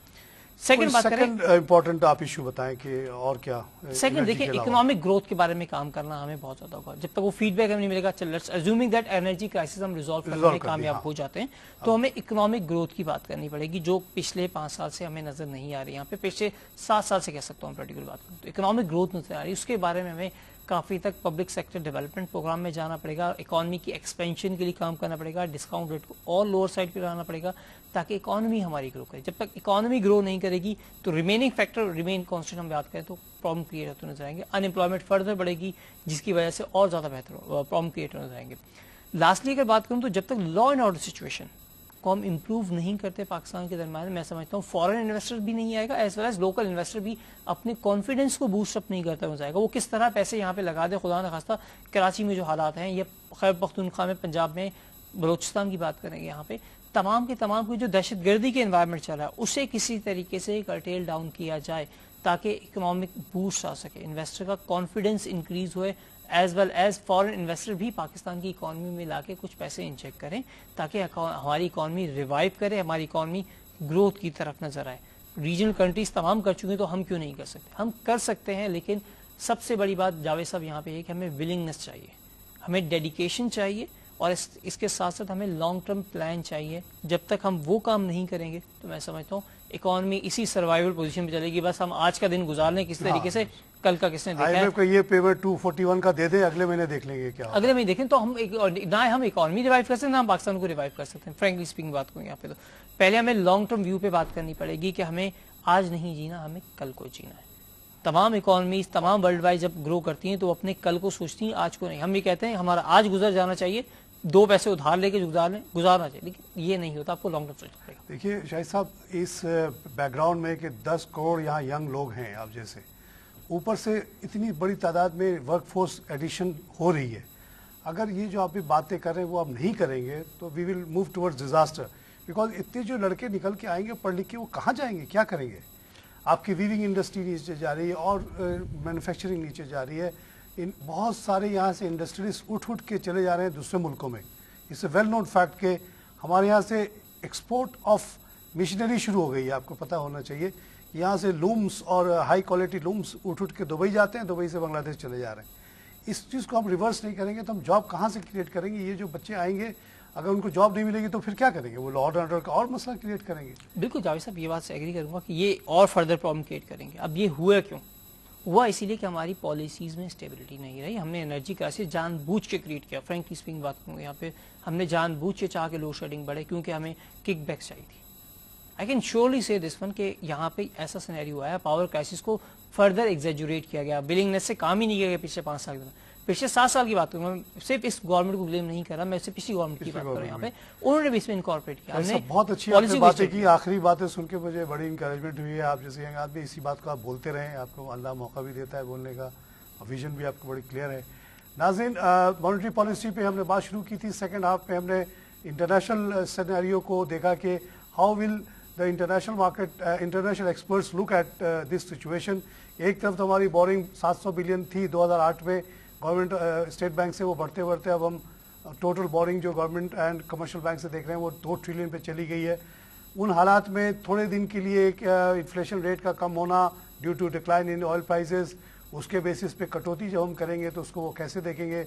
سیکنڈ بات کریں امپورٹنٹ آپ ایشو بتائیں کہ اور کیا. سیکنڈ دیکھیں اکنامک گروتھ کے بارے میں کام کرنا ہمیں بہت زیادہ ہوگا. جب تک وہ فیڈ بیک ہمیں نہیں ملے گا let's assuming that energy crisis ہم ریزالو کرنے میں کامیاب ہو جاتے ہیں تو ہمیں اکنامک گروتھ کی بات کرنی پڑے گی جو پچھلے 5 سال سے ہمیں نظر نہیں آ رہی. یہاں پہ پچھلے 7 سال سے کہہ سکتا ہوں پرٹیکولر بات کروں تو اکنامک گروتھ نظر آ رہی ہے. اس کے بارے میں ہمیں کافی تک پبلک سیکٹر ڈیولپمنٹ پروگرام میں جانا پڑے گا. اکانومی کی ایکسپینشن کے لیے کام کرنا پڑے گا. ڈسکاؤنٹ ریٹ کو اور لوور سائڈ پہ لانا پڑے گا تاکہ اکانومی ہماری گرو کرے. جب تک اکانومی گرو نہیں کرے گی تو ریمیننگ فیکٹر ریمین کانسٹنٹ ہم بات کریں تو پرابلم کریٹ ہوتے نظر آئیں گے. انمپلائمنٹ فردر بڑھے گی جس کی وجہ سے اور زیادہ بہتر پرابلم کریٹ نظر آئیں گے. لاسٹلی اگر بات کروں تو جب تک لا اینڈ آرڈر سچویشن کو ہم امپروو نہیں کرتے پاکستان کے درمیان میں سمجھتا ہوں فارن انویسٹر بھی نہیں آئے گا as well as local investor بھی اپنے کانفیڈنس کو بوسٹ اپ نہیں کرتا نظر آئے گا. وہ کس طرح پیسے یہاں پہ لگا دے. خدا نخواستہ کراچی میں جو حالات ہیں یا خیبر پختونخوا میں پنجاب میں بلوچستان کی بات کریں گے یہاں پہ تمام کے تمام کو جو دہشت گردی کے انوائرمنٹ چل رہا ہے اسے کسی طریقے سے کرٹیل ڈاؤن کیا جائے تاکہ اکنامک بوسٹ آ سکے انویسٹر کا کانفیڈنس انکریز ہوئے as well as foreign investor بھی پاکستان کی اکانومی میں لا کے کچھ پیسے انجیکٹ کریں تاکہ ہماری اکانومی ریوائیو کرے ہماری اکانومی گروتھ کی طرف نظر آئے. ریجنل کنٹریز تمام کر چکے ہیں تو ہم کیوں نہیں کر سکتے. ہم کر سکتے ہیں لیکن سب سے بڑی بات جاوید صاحب یہاں پہ ہے کہ ہمیں ولنگنس چاہیے ہمیں ڈیڈیکیشن چاہیے اور اس کے ساتھ ساتھ ہمیں لانگ ٹرم پلان چاہیے. جب تک ہم وہ کام نہیں کریں گے تو میں سمجھتا ہوں اکانومی اسی سروائیول پوزیشن پہ چلے گی. بس ہم آج کا دن گزار لیں کس طریقے سے کل کا کس نے دیکھا ہے یہ پیمنٹ 241 کا دے دیں اگلے مہینے دیکھ لیں گے کیا اگلے مہینے دیکھیں تو ہم نہ ہم اکانومی ریوائیو کر سکتے ہیں نہ ہم پاکستان کو ریوائیو کر سکتے ہیں. فرینکلی اسپیکنگ بات کروں یہاں پہ تو پہلے ہمیں لانگ ٹرم ویو پہ بات کرنی پڑے گی کہ ہمیں آج نہیں جینا ہمیں کل کو جینا ہے. تمام اکانومیز تمام ورلڈ وائڈ جب گرو کرتی ہیں تو وہ اپنے کل کو سوچتی ہیں آج کو نہیں. ہم یہ کہتے ہیں ہمارا آج گزر جانا چاہیے 2 پیسے ادھار لے کے گزارنا چاہیے لیکن یہ نہیں ہوتا. آپ کو لانگ ٹرم سوچنا پڑے گا. دیکھیے شاہد صاحب اس بیک گراؤنڈ میں کہ 10 کروڑ یہاں ینگ لوگ ہیں آپ جیسے اوپر سے اتنی بڑی تعداد میں ورک فورس ایڈیشن ہو رہی ہے. اگر یہ جو آپ باتیں کر رہے ہیں وہ آپ نہیں کریں گے تو we will move towards disaster. Because اتنے جو لڑکے نکل کے آئیں گے پڑھ لکھ کے وہ کہاں جائیں گے کیا کریں گے. آپ کی ویونگ انڈسٹری نیچے جا رہی ہے اور مینوفیکچرنگ نیچے جا رہی ہے. بہت سارے یہاں سے انڈسٹریز اٹھ کے چلے جا رہے ہیں دوسرے ملکوں میں. اس ویل نون فیکٹ کہ ہمارے یہاں سے ایکسپورٹ آف مشینری شروع ہو گئی ہے. آپ کو پتہ ہونا چاہیے یہاں سے لومس اور ہائی کوالٹی لومس اٹھ کے دبئی جاتے ہیں دبئی سے بنگلہ دیش چلے جا رہے ہیں. اس چیز کو ہم ریورس نہیں کریں گے تو ہم جاب کہاں سے کریٹ کریں گے. یہ جو بچے آئیں گے اگر ان کو جاب نہیں ملے گی تو پھر کیا کریں گے. وہ لا اینڈ آرڈر کا اور مسئلہ کریٹ کریں گے. بالکل جاوید صاحب یہ بات سے ایگری کروں گا کہ یہ اور فردر پرابلم کریٹ کریں گے. اب یہ ہوا کیوں ہوا اسی لیے کہ ہماری پالیسیز میں اسٹیبلٹی نہیں رہی. ہم نے انرجی کرائسس جان بوجھ کے کریٹ کیا. فرینکلی اسپیکنگ بات کروں یہاں پہ ہم نے جان بوجھ کے چاہ کے لوڈ شیڈنگ بڑھے کیونکہ ہمیں کک بیک چاہیے تھی. آئی کین شیورلی سے دس ون کہ یہاں پہ ایسا سینیریو آیا پاور کرائسس کو فردر ایگزیجوریٹ کیا گیا. بلنگنس سے کام ہی نہیں کیا گیا پچھلے 5 سال کے دوران. پچھلے 7 سال کی بات کروں میں صرف اس گورنمنٹ کو بلیم نہیں کر رہا میں سے پچھلی گورنمنٹ کی بات کر رہا ہوں. یہاں پہ انہوں نے بھی اس میں انکارپوریٹ کیا. ہم نے بہت اچھی آپ نے باتیں کی. آخری باتیں سن کے مجھے بڑی انکریجمنٹ ہوئی ہے. آپ جیسے آدمی اسی بات کو آپ بولتے رہیں. آپ کو اللہ موقع بھی دیتا ہے بولنے کا. ویژن بھی آپ کو بڑی کلیئر ہے. ناظرین مانیٹری پالیسی پہ ہم نے بات شروع کی تھی. سیکنڈ ہاف میں ہم نے انٹرنیشنل سینیریو کو دیکھا کہ how will the international market international experts look at this situation. ایک طرف تو ہماری بورنگ 700 بلین تھی 2008 میں گورنمنٹ اسٹیٹ بینک سے. وہ بڑھتے بڑھتے اب ہم ٹوٹل بورنگ جو گورنمنٹ اینڈ کمرشل بینک سے دیکھ رہے ہیں وہ 2 ٹریلین پہ چلی گئی ہے. ان حالات میں تھوڑے دن کے لیے ایک انفلیشن ریٹ کا کم ہونا due to decline in oil prices اس کے بیسس پہ کٹوتی جب ہم کریں گے تو اس کو وہ کیسے دیکھیں گے.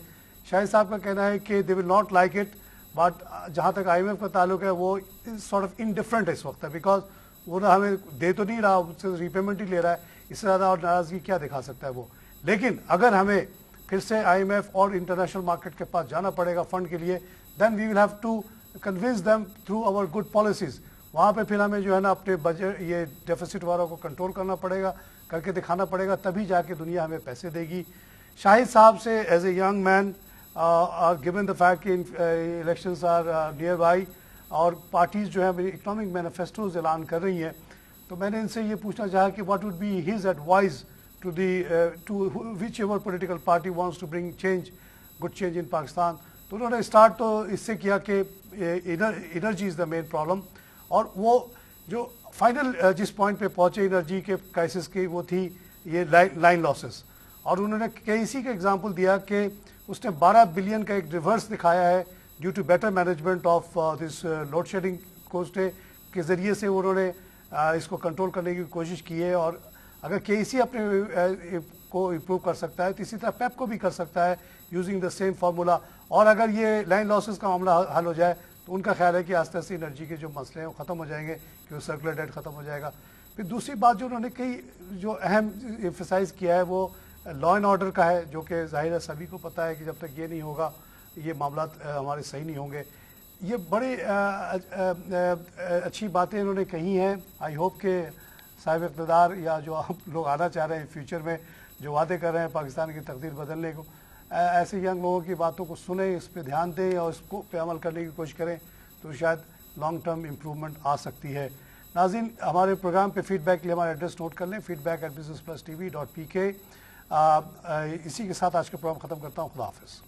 شاہد صاحب کا کہنا ہے کہ they will not like it but جہاں تک آئی ایم ایف کا تعلق ہے وہ سارٹ آف انڈفرنٹ اس وقت ہے. بیکاز وہ نہ ہمیں دے تو نہیں رہا اس سے ریپیمنٹ ہی لے رہا ہے. اس سے زیادہ اور ناراضگی کیا دکھا سکتا ہے وہ. لیکن اگر ہمیں پھر سے آئی ایم ایف اور انٹرنیشنل مارکیٹ کے پاس جانا پڑے گا فنڈ کے لیے then we will have to convince them through our good policies. وہاں پہ پھر ہمیں جو ہے نا اپنے بجٹ یہ ڈیفیسٹ والوں کو کنٹرول کرنا پڑے گا کر کے دکھانا پڑے گا تبھی جا کے دنیا ہمیں پیسے دے گی. شاہد صاحب سے as a young man given the fact کہ الیکشنز آر نیئر بائی اور پارٹیز جو ہیں اکنامک مینیفیسٹوز اعلان کر رہی ہیں تو میں نے ان سے یہ پوچھنا چاہا کہ what would be his advise to whichever political party wants to bring change good change in Pakistan. تو انہوں نے اسٹارٹ تو اس سے کیا کہ energy is the main problem, اور وہ جو فائنل جس پوائنٹ پہ پہنچے انرجی کے کرائسس کی وہ تھی یہ لائن لاسز. اور انہوں نے KEC کا ایگزامپل دیا کہ اس نے 12 بلین کا ایک ریورس دکھایا ہے due to better management of this load shedding کوسٹے کے ذریعے سے انہوں نے اس کو کنٹرول کرنے کی کوشش کی ہے. اور اگر KEC اپنے کو امپروو کر سکتا ہے تو اسی طرح پیپ کو بھی کر سکتا ہے یوزنگ دا سیم فارمولا. اور اگر یہ لائن لاسز کا معاملہ حل ہو جائے تو ان کا خیال ہے کہ آہستہ آہستہ انرجی کے جو مسئلے ہیں وہ ختم ہو جائیں گے, کہ وہ سرکولر ڈیٹ ختم ہو جائے گا. پھر دوسری بات جو انہوں نے کئی جو اہم ایمفسائز کیا ہے وہ لا اینڈ آرڈر کا ہے, جو کہ ظاہر ہے سبھی کو پتہ ہے کہ جب تک یہ نہیں ہوگا یہ معاملات ہمارے صحیح نہیں ہوں گے. یہ بڑے اچھی باتیں انہوں نے کہی ہیں. آئی ہوپ کہ صاحب اقتدار یا جو آپ لوگ آنا چاہ رہے ہیں فیوچر میں جو وعدے کر رہے ہیں پاکستان کی تقدیر بدلنے کو, ایسے ینگ لوگوں کی باتوں کو سنیں, اس پہ دھیان دیں اور اس کو پہ عمل کرنے کی کوشش کریں تو شاید لانگ ٹرم امپرومنٹ آ سکتی ہے. ناظرین, ہمارے پروگرام پہ فیڈ بیک کے لیے ہمارا ایڈریس نوٹ کر لیں, feedback@businessplustv.pk. اسی کے ساتھ آج کا پروگرام ختم کرتا ہوں. خدا حافظ.